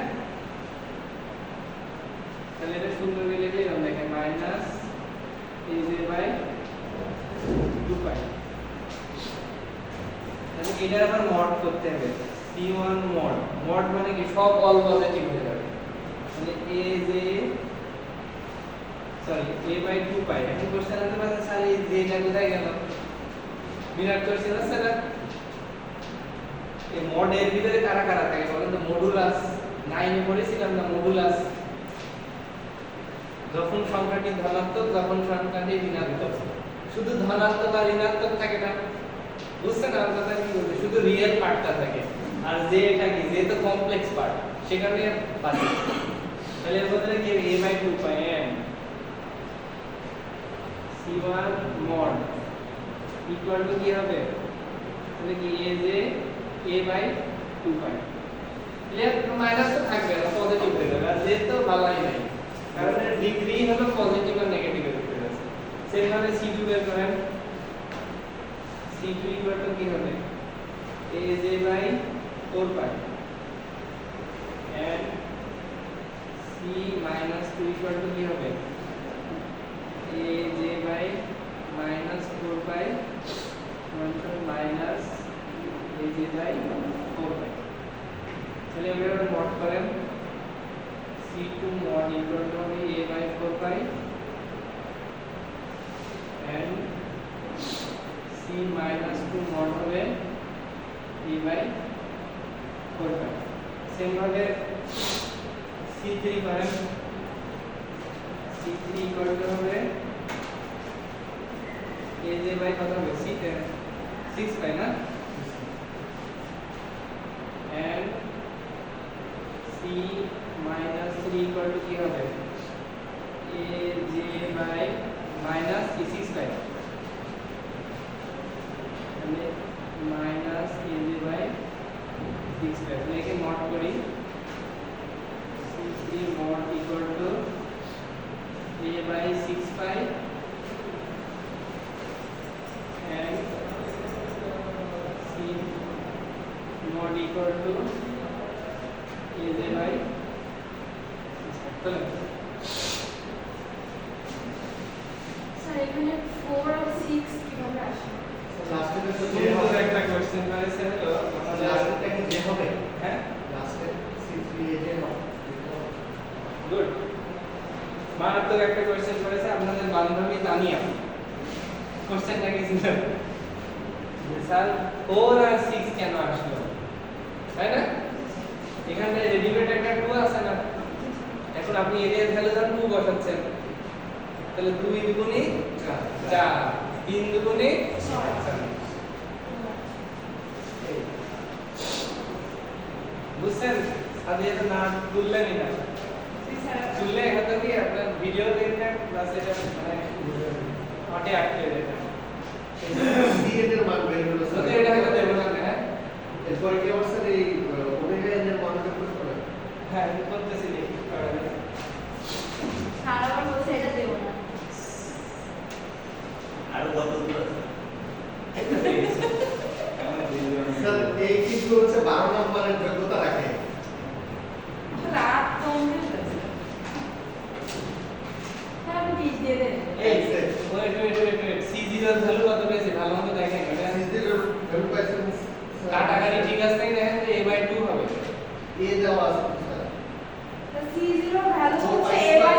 তাহলে এটা সুন্দর করে লিখলে এরকম দেখেন AJ বাই 2 পাই। তাহলে এটা আবার মড করতে হবে, C1 মড। মড মানে কি সব অল পজিটিভ হয়ে যাবে। তাহলে AJ সরি a বাই 2 পাই। এখন কোশ্চেন আনতে পারছেন স্যার এই জেটা কোথায় গেল? বিরাট কোশ্চেন আছে না? এই মডের ভিতরে কারা কারা থাকে বলেন তো? মডুলাস 9 এ পড়েছিলাম না মডুলাস? যখন সংখ্যাটি ধনাত্মক, যখন সংখ্যাটি ঋণাত্মক, শুধু ধনাত্মক আর ঋণাত্মক থাকে না, বুঝছেন আমার কথা কি বলতে? শুধু রিয়েল পার্টটা থাকে, আর যে এটা কি, যে তো কমপ্লেক্স পার্ট, সেখানে পাচ্ছি। তাহলে এর বদলে কি a by 2 pi n C1 mod equal to কি হবে? তাহলে কি AJ a by 2 pi. Clear? Minus তো থাকবে না, পজিটিভ হয়ে যাবে। আর z তো বালাই নাই, কারণ এর ডিগ্রি হলো পজিটিভ আর নেগেটিভ এর ভিতরে আছে। সেভাবে C2 বের করেন। C2 ইকুয়াল টু কি হবে? AJ by 4 pi and C minus 2 equal to কি হবে? AJ by -4 pi minus AJ by 4 pi. তাহলে আমরা মড করেন, C2 mod ইকুয়াল টু হবে a by 4 pi C minus two mod হবে ই বাই 4 পাই। সেম ভাবে C three করেন, C three equal to হবে এ যে বাই কত হবে সি 6 পাই না, and c minus 3 equal to কি হবে a j by minus c 6 পাই, মানে minus a j by 6 পাই। তাহলে একে মড করি, c3 mod equal to a by 6 pi and c mod equal to a j by 6 pi. Sir এখানে 4 আর 6 কিভাবে আসে? লাস্টের তো যে সুন্দর হবে, একটা কোশ্চেন করেছে হলো আমাদের লাস্টেরটা কি যে হবে? হ্যাঁ লাস্টের C3 এ যে হবে। গুড, মারাত্মক একটা কোশ্চেন করেছে আপনাদের বান্ধবী তানিয়া। কোশ্চেনটা কি ছিল, স্যার 4 আর 6 কেন আসলো, তাই না? এখানে রেডিমেড একটা 2 আছে না, এখন আপনি এর ভ্যালু ধর 2 বসাচ্ছেন, তাহলে 2 দুগুণে 4, 3 দুগুণে 6। বুঝছেন? আগে এটা না তুললেনই না, তুললে হয়তো কি আপনার ভিডিও দেখবেন প্লাস এটা মানে অটে আটকে দেবেন। C এর মান বের হলো তো স্যার। এটা হয়তো দেবো না, হ্যাঁ এরপর কি হবে স্যার, এই ওমেগা এর মান বের করতে হবে? হ্যাঁ করতেছি দেখি করা যায়। স্যার আবার বলছে এটা দেব না। আরো কত দূর আছে? এটা হয়ে গেছে। স্যার এই কিন্তু হচ্ছে 12 নম্বরের যোগ্যতা রাখে। রাত কমপ্লিট হয়েছে। স্যার আপনি 20 দিয়ে দেন। এই ওয়েট C0 এর ভ্যালু কত পেয়েছে ভালো মতো দেখেন, এটা সিজির ভ্যালু পাইছেন কাটাকাটি ঠিক আছে নাকি দেখেন যে a/2 হবে। এ দেওয়া আছে স্যার। তো C0 ভ্যালু হচ্ছে a বাই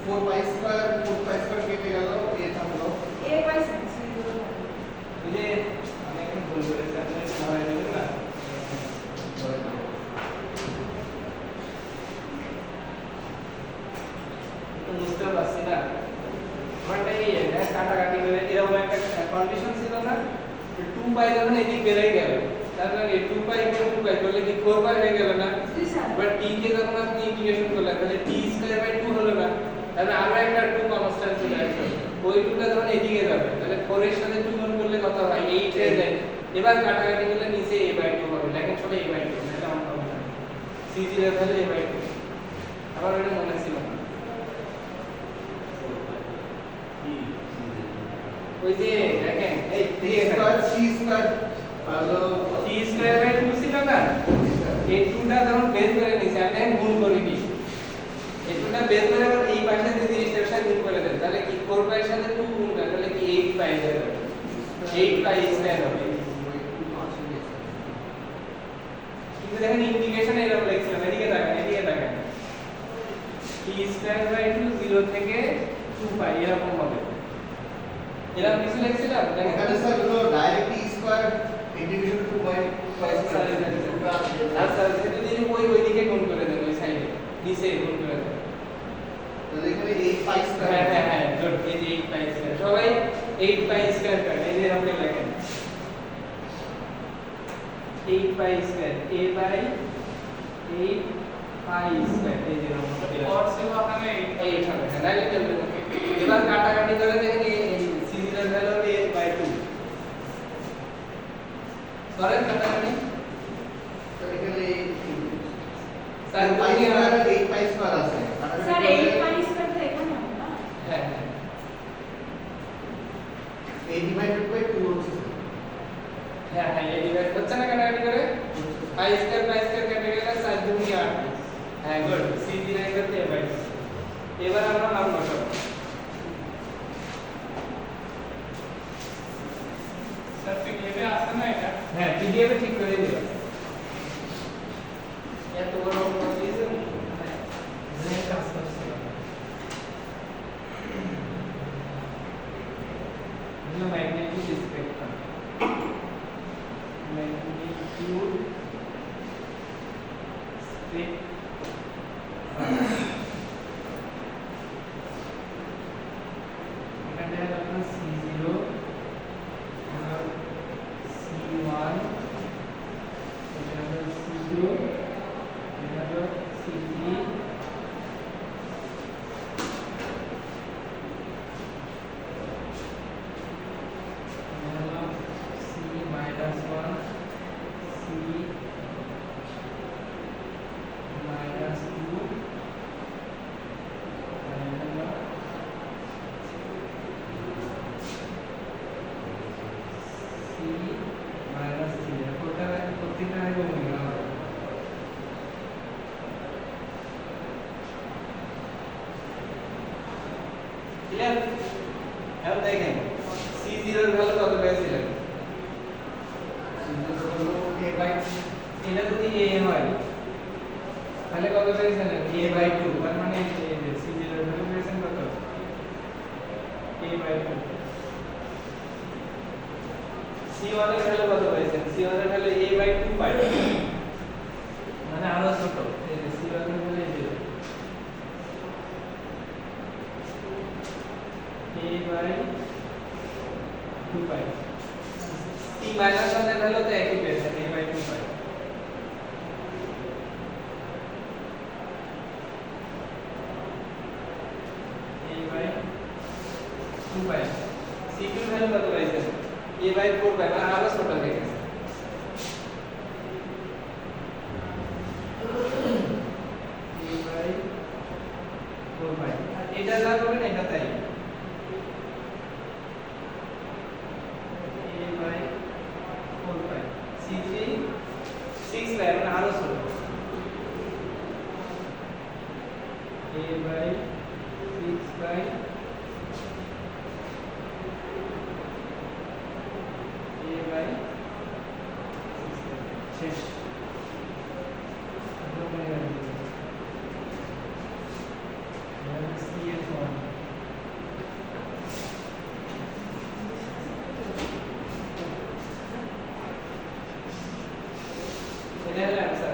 4 পাই স্কয়ার কেটে গেল, এ থাকলো। a by C0 value. এই যে আমি এখন ভুল করেছি, আপনি সবাই দেখুন না, তো বুঝতে পারছি না আমারটা এই এটা কাটাকাটি করে এরকম একটা কন্ডিশন ছিল না, 2 পাই যখন এদিক বেড়ে গেল, তারপরে 2 পাই 2 পাই করলে কি 4 পাই হয়ে গেল না, জি স্যার। এবার t কে যখন আপনি ইন্টিগ্রেশন করলেন তাহলে t স্কয়ার বাই 2 হলো না, তাহলে আরো একটা 2 কনস্ট্যান্ট চলে আসবে, ওই 2টা যখন এদিকে যাবে তাহলে 4 এর সাথে 2 গুণ করলে কত হয় 8 হয়ে যায়। এবার কাটাকাটি করলে নিচে a/2 হবে, দেখেন সবাই a/2, এটা আমার কথা c0 এর ভ্যালু a/2, আবার এটা মনে ছিল না। ওই যে দেখেন এই t স্কয়ার c স্কয়ার হলো t স্কয়ার বাই 2 ছিল না, এই 2টা যখন বের করে নিছে আমি এখন গুণ করে দিই, এই 2টা বের করে আবার এই পাশে যদি জিনিসটার সাথে গুণ করে দেন তাহলে কি 4 পাই এর সাথে 2 গুণ করে তাহলে কি 8 পাই হয়ে যাবে, 8 পাই স্কয়ার হবে। কিন্তু দেখেন ইন্টিগ্রেশন এরকম লিখছিলাম, এদিকে দেখেন t স্কয়ার বাই 2 0 থেকে 2 পাই এরকম হবে, এরকম কিছু লিখছিলাম দেখেন। এখানে স্যার হলো direct t square integration two by square আচ্ছা যদি ওইদিকে গুণ করে দেন, ওই সাইডে নিচে গুণ করে দেন, তাহলে এখানে 8 পাই স্কয়ার হ্যাঁ গুড, এই যে 8 পাই স্কয়ার সবাই 8 পাই স্কয়ার করেন, এই যে আপনি লেখেন 8 pi square a by 8 pi square, এই যে নম্বরটা और से वो हमें 8 হবে, হ্যাঁ তাহলে চলবে। এবার কাটাকাটি করে দেখেন এই c0 এর ভ্যালু হবে 8/2, করেন কাটাকাটি তাহলে এখানে স্যার পাই বুঝিয়ে স্কয়ার না- 8 পাই স্কয়ার আছে। স্যার 8 পাই স্কয়ার তো এখানে হবে না। হ্যাঁ 8 ডিভাইডেড বাই 2 হচ্ছে হ্যাঁ এই ডিভাইড হচ্ছে না কাটাকাটি করে, পাই স্কয়ার কেটে গেলে 4 2 8, হ্যাঁ গুড, c0 এর করতে a/2। এবার আমরা মান বসাবো, सर फिर ये भी आता ना है হ্যাঁ পিডিএফ ঠিক করে দিলাম, এত বড় অঙ্ক দিয়েছেন জেনে কাজ করছিলাম ম্যাগনেটিক স্পেক্ট্রাম ক্লিয়ার? এখন দেখেন C0 এর ভ্যালু কত পেয়েছিলেন? এটা যদি a হয় তাহলে কত পেয়েছেন? a/2 তার মানে এই যে C0 এর ভ্যালু পেয়েছেন কত? a/2 C1 এর ভ্যালু কত পেয়েছেন? C1 এর ভ্যালু a/2 পাই মানে আরো ছোট এই যে C1 এর ভ্যালু এই যে a/2 পাই C-1 এর ভ্যালু তো একই পেয়েছেন a/2 পাই a/2 পাই C2 এর ভ্যালু কত পাইছেন? a/4 পাই মানে আরো ছোট হয়ে গেছে a/4 পাই আর এটা যা করবেন এটা তাই a/4 পাই C3 6 পাই মানে আরো ছোট a/6 পাই শেষ এটা হলো অ্যান্সার